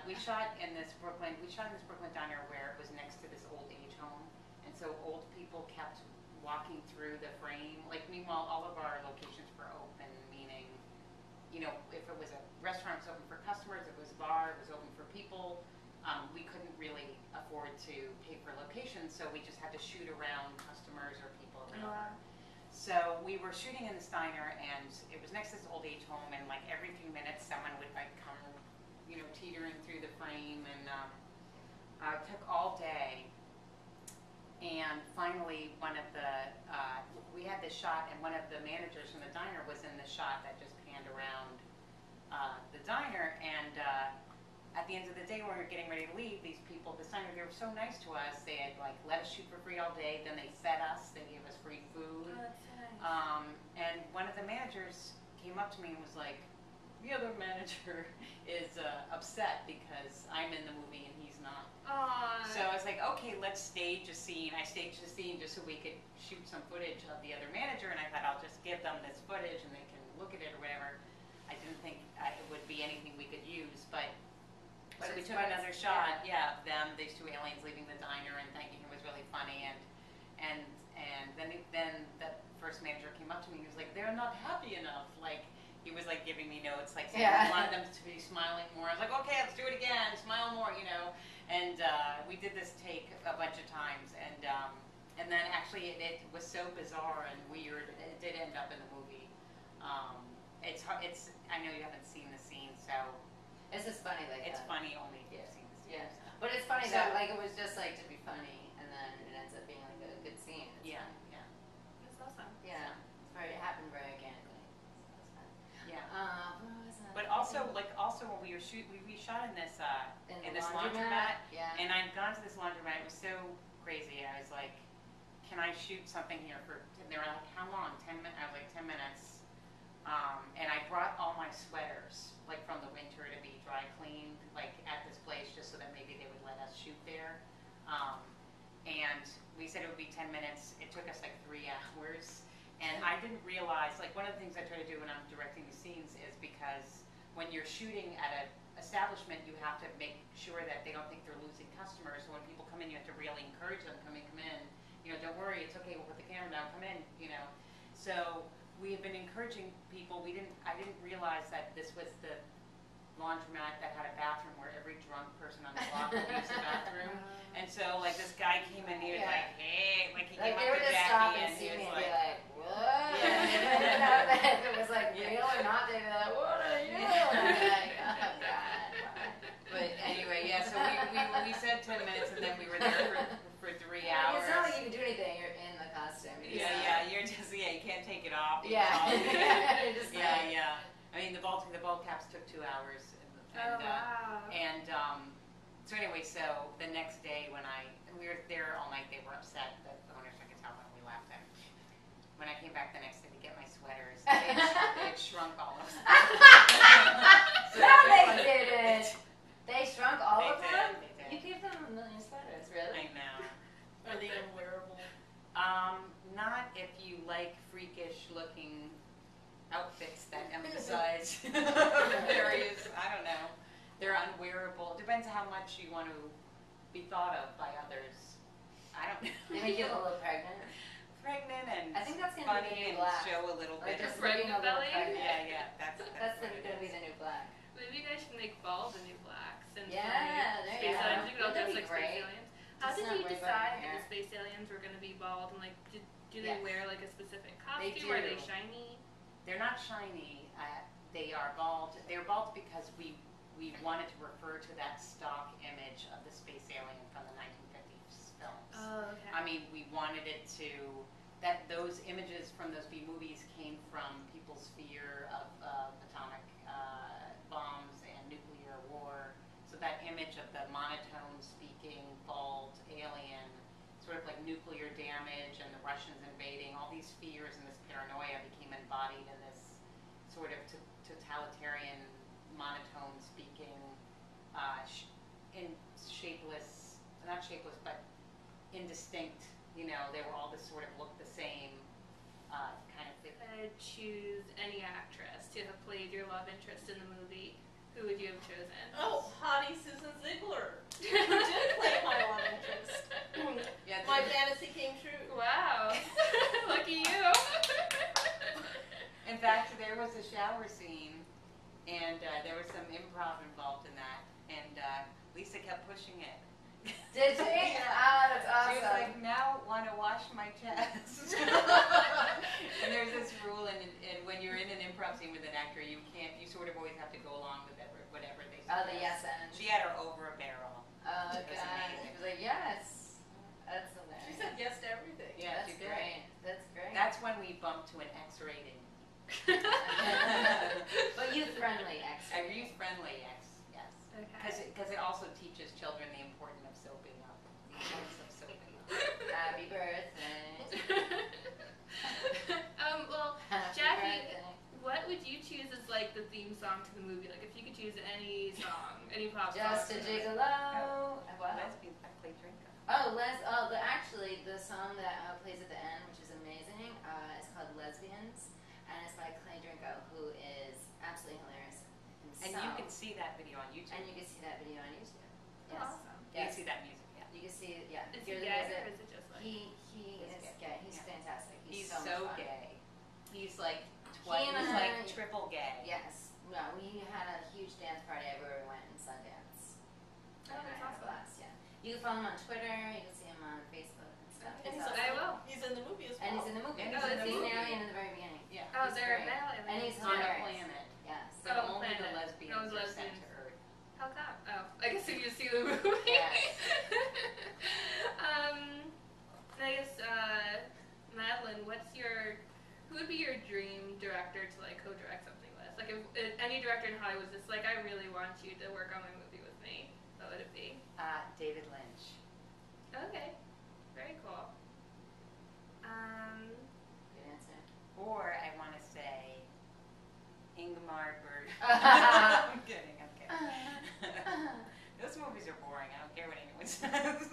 we shot in this Brooklyn diner where it was next to this old age home, and so old people kept walking through the frame. Like, meanwhile, all of our locations were open, meaning, you know, if it was a restaurant, it was open for customers. If it was a bar, it was open for people. We couldn't really afford to pay for locations, so we just had to shoot around customers or people around. So we were shooting in this diner, and it was next to this old age home, and like every few minutes, someone would like come, you know, teetering through the frame, and it took all day. And finally, we had this shot, and one of the managers from the diner was in the shot that just panned around the diner, and at the end of the day, when we were getting ready to leave, these people, this diner, they were so nice to us. They had like let us shoot for free all day. Then they fed us. They gave us free food. Oh, that's nice. And one of the managers came up to me and was like, "The other manager is upset because I'm in the movie and he's not." Aww. So I was like, "Okay, let's stage a scene." I staged a scene just so we could shoot some footage of the other manager, and I thought I'll just give them this footage and they can look at it or whatever. I didn't think it would be anything we could use, but so we took another shot, of them, these two aliens leaving the diner and thinking it was really funny, and then the first manager came up to me and he was like, "They're not happy enough." Like, he was like giving me notes, like saying he wanted them to be smiling more. I was like, "Okay, let's do it again, smile more," you know. And we did this take a bunch of times, and then actually it was so bizarre and weird. It did end up in the movie. It's I know you haven't seen the scene, so. It's just funny, like it's funny only if you've seen the scene. Yeah, so. But it's funny that like it was just like to be funny, and then it ends up being like a good scene. It's yeah, funny. yeah. That's awesome. Yeah, it happened very organically. So it's fun. Yeah. What was that? But also when we were we shot in this laundromat. Yeah. And I'd gone to this laundromat. It was so crazy. I was like, "Can I shoot something here for?" And they were like, "How long?" 10 minutes. I was like, 10 minutes. And I brought all my sweaters, like from the winter, to be dry cleaned, like at this place, just so that maybe they would let us shoot there. And we said it would be 10 minutes. It took us like 3 hours. And I didn't realize, like, one of the things I try to do when I'm directing these scenes is because when you're shooting at an establishment, you have to make sure that they don't think they're losing customers. So when people come in, you have to really encourage them, come in. You know, don't worry, it's okay, we'll put the camera down, come in, you know. So we have been encouraging people. I didn't realize that this was the laundromat that had a bathroom where every drunk person on the block would use the bathroom. And so, like, this guy came in, he was like, "Hey," like, he came up to Jackie and he was like, "What?" If it was like real or not, they'd be like, "What are you?" Like, oh God. But anyway, yeah. So we said 10 minutes, and then we were there for 3 hours. It's not like you can do anything. You're in the costume. Yeah. You're just you can't take it off. Yeah. Yeah. I mean, the ball caps took 2 hours. Wow. And so anyway, so the next day when we were there all night, they were upset. The owners, I could tell when we left. And when I came back the next day to get my sweaters, they had shrunk all of them. No, they didn't. They shrunk all of them? They did. You gave them a million sweaters, really? I know. Are they unwearable? Not if you like freakish looking outfits that emphasize various, I don't know. They're unwearable. Depends how much you want to be thought of by others. I don't know. They make you look pregnant? Pregnant and I think that's gonna funny be the new and black. show a little Like bit just of looking a little belly? pregnant. Yeah. That's going to be the new black. Maybe you guys should make ball the new black. Since Yeah, there you space go. aliens, you could all That'd dress be like great. space aliens. How Just did not you worry about decide your that the hair. space aliens were going to be bald? And like, do they Yes. wear like a specific They costume? Are they do. shiny? They're not shiny. They are bald. They're bald because we wanted to refer to that stock image of the space alien from the 1950s films. Oh, okay. I mean, we wanted it to, that those images from those B movies came from people's fear of atomic bombs and nuclear war. So that image of the monotone speaking, bald alien, sort of like nuclear damage and the Russians invading, all these fears and this paranoia became embodied in this sort of totalitarian, monotone speaking, not shapeless, but indistinct, you know, they were all this sort of look the same kind of thing. Choose any actress to have played your love interest in the movie. Who Who would you have chosen? Oh, hottie Susan Ziegler. Who did play my love interest. Yeah, My fantasy came true. Wow. Lucky you. in fact, there was a shower scene, and there was some improv involved in that, and Lisa kept pushing it. Did she? Yeah. Oh, that's She was awesome. like, now want to wash my chest. And there's this rule, and when you're in an improv scene with an actor, you sort of always have to go along with whatever they suggest. Oh, the yes and. She had her over a barrel. Oh, It was God. amazing. She was like, yes. That's hilarious. She said yes to everything. Yeah, That's she did. great. That's great. That's when we bumped to an X rating. But youth-friendly, A youth-friendly X, yes. Okay. Because it also teaches children the importance of soaping up. The importance of soaping up. Happy birthday. Well, Happy Jackie, birthday. what would you choose as like the theme song to the movie? Like if you could choose any song, any pop song. Just a gigolo. What? Lesbian, I play Drinko. Actually, the song that plays at the end, which is amazing, is called Lesbians, and it's by Clay Drinko, who is absolutely hilarious himself. And you can see that video on YouTube. And you can see that video on YouTube. Yes. Awesome. You can Yes. see that music, yeah. You can see it, yeah. Is he Here's- gay here's or it. is it just like? He He's is gay. gay. He's Yeah. fantastic. He's so so much fun. gay. He's like He and he's I- like triple gay. Yes. No, we had a huge dance party everywhere we went in Sundance. Oh, And I that's had a awesome. blast, yeah. You can follow him on Twitter. You can see him on Facebook and stuff. And He's he's, awesome. I will. he's in the movie as well. And he's in the movie. And he's in the He's movie. an alien in the very beginning. Yeah. Oh, He's they're great. male And he's on a hilarious. planet. Yes. But Oh, only the planet. lesbians No, are sent lesbians. to Earth. How come? Oh, I guess if you see the movie. Yes. I guess, Madeline, who would be your dream director to like co-direct something with? Like if any director in Hollywood was just like, I really want you to work on my movie with me, what would it be? David Lynch. Okay, very cool. Good answer. Or I want to say Ingmar Bergman. I'm kidding. Those movies are boring. I don't care what anyone says.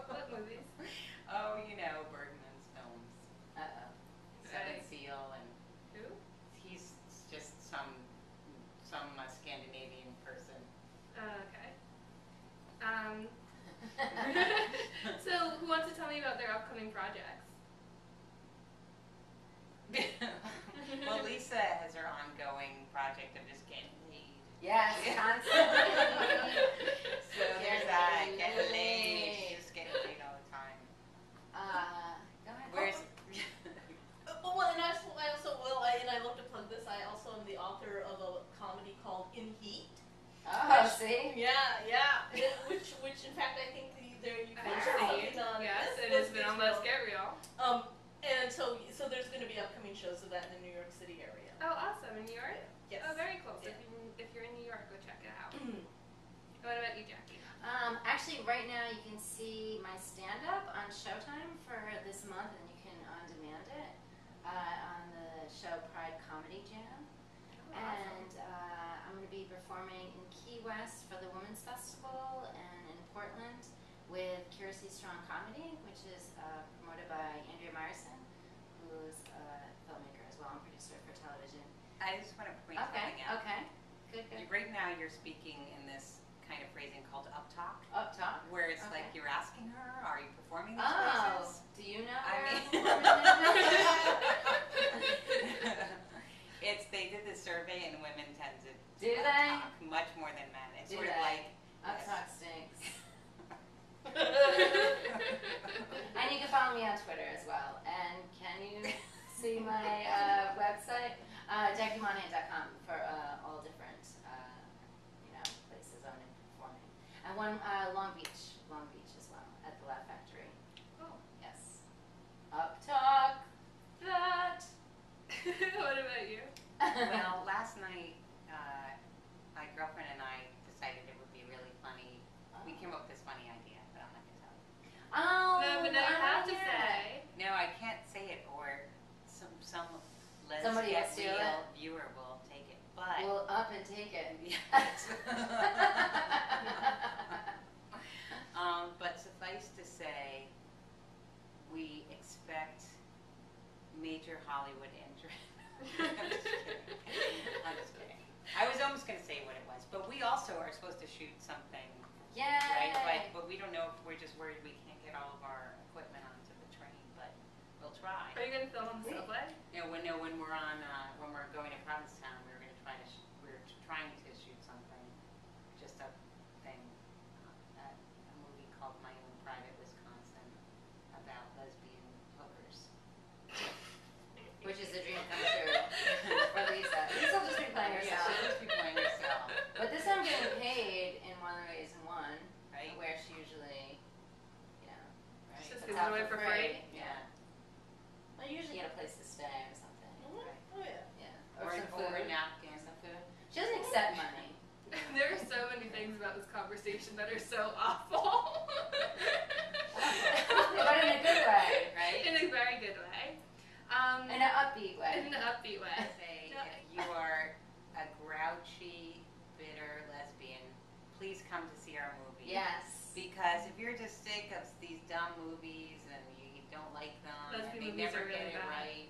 What movies? Oh, Bergman's films. Uh-oh. Seven Right. Seal, and Who? he's just some Scandinavian person. Okay. So who wants to tell me about their upcoming projects? Well, Lisa has her ongoing project of just getting laid. Yes, constantly. So there's that. Getting laid. She's just getting laid all the time. Go ahead. Where's Well, and I love to plug this. I also am the author of a comedy called In Heat. Oh, see? Yeah. Which in fact I think there you can I've see seen. on Yes, this it has been on Let's HBO. Get Real. And so there's going to be upcoming shows of that in the New York City area. Oh, awesome. In New York? Yes. Oh, very cool. So Yeah. if you're in New York, go check it out. What about you, Jackie? Actually, right now you can see my stand-up on Showtime for this month, and you can on-demand it on the show Pride Comedy Jam. Oh, And I'm going to be performing in Key West for the Women's Festival and in Portland with Kiersey Strong Comedy, which is promoted by Andrea Myerson, who's a filmmaker as well and producer for television. I just want to point something out. Okay. Good. Right now you're speaking in this kind of phrasing called uptalk, Up top. where it's Okay. like you're asking her, are you performing these Oh, places? do you know I where mean- I'm performing They did this survey and women tend to Do they? uptalk much more than men. It's Do sort of they? like Up yes. top stinks. And you can follow me on Twitter as well. And can you see my website? JackieMonahan.com for all different places I'm performing. And one Long Beach as well at the Laugh Factory. Cool. Yes. Up talk that. What about you? Well, last night, my girlfriend and I decided it would be really funny. We came up with this funny idea, but I'm not going to tell you. Oh, No, but now you I have to wanna hear it. say. No, I can't say it, or some Somebody Let's will steal Get Real it. viewer will take it. But We'll up and take it. Yes. But suffice to say, we expect major Hollywood interest. I'm just kidding. I was almost going to say what it was, shoot something, Yay! right? But we don't know if we're just worried we can't get all of our equipment onto the train, but we'll try. Are you gonna film on the Wait. subway? When we're on, when we're going to Provincetown, we're going to try to, we're trying to shoot something, just a thing, a movie called My Own Private Wisconsin about lesbian hookers. Which is a dream come true for Lisa. Lisa will just be playing Yeah, herself. she'll just be playing herself, But this I'm getting paid in one ways and one, right? where she usually, you know, Right. Just puts gives out away for free. Yeah. Well, you usually get a place to stay or something. Mhm. Right? Oh yeah. Yeah. Or some food. napkins. Some food. She doesn't accept money. There are so many things about this conversation that are so awful. But in a good way, right? In a very good way. In an upbeat way. In an upbeat way. Say, No, if you are a grouchy, bitter lesbian, please come to see our movie. Yes. Because if you're just sick of these dumb movies and you don't like them and Lesbian they movies never are really get it bad. right,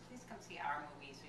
please come see our movie so